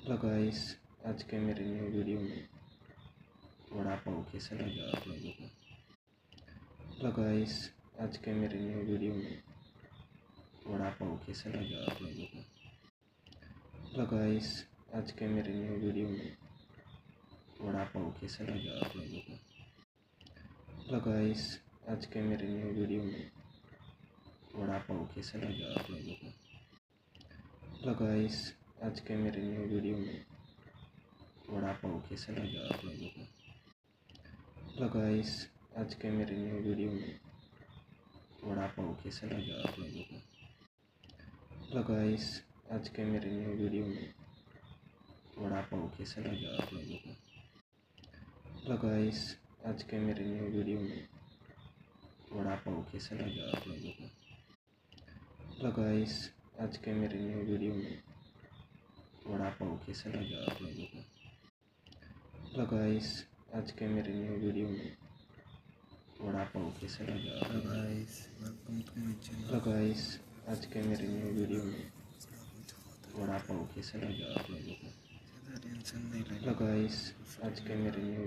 Hello guys, आज के मेरे न्यू वीडियो में वड़ा पाव कैसे लगा आप लोगों को। हेलो गाइस, आज के मेरे न्यू वीडियो में वड़ा पाव कैसे लगा आप लोगों को। हेलो गाइस, आज के मेरे न्यू वीडियो में वड़ा पाव कैसे लगा आप लोगों को। हेलो गाइस, आज के मेरे न्यू वीडियो में वड़ा पाव कैसे लगा आप लोगों को। हेलो गाइस, आज के मेरे न्यू वीडियो में वड़ा पाव कैसे लगा आप लोगों को। हेलो गाइस, आज के मेरे न्यू वीडियो में वड़ा पाव कैसे लगा आप लोगों को। हेलो गाइस, आज के मेरे न्यू वीडियो में वड़ा पाव कैसे लगा आप लोगों को। हेलो गाइस, आज के मेरे न्यू वीडियो में वड़ा पाव कैसे लगा आप लोगों को। हेलो गाइस, आज के मेरे न्यू वीडियो में वड़ा पाव कैसे लगा आप लोगों को। हेलो गाइस, आज के मेरे न्यू वीडियो में वड़ा पाव कैसे लगा आप लोगों को। हेलो गाइस, आज के मेरे न्यू वीडियो में वड़ा पाव कैसे लगा आप लोगों को। हेलो गाइस, आज के मेरे न्यू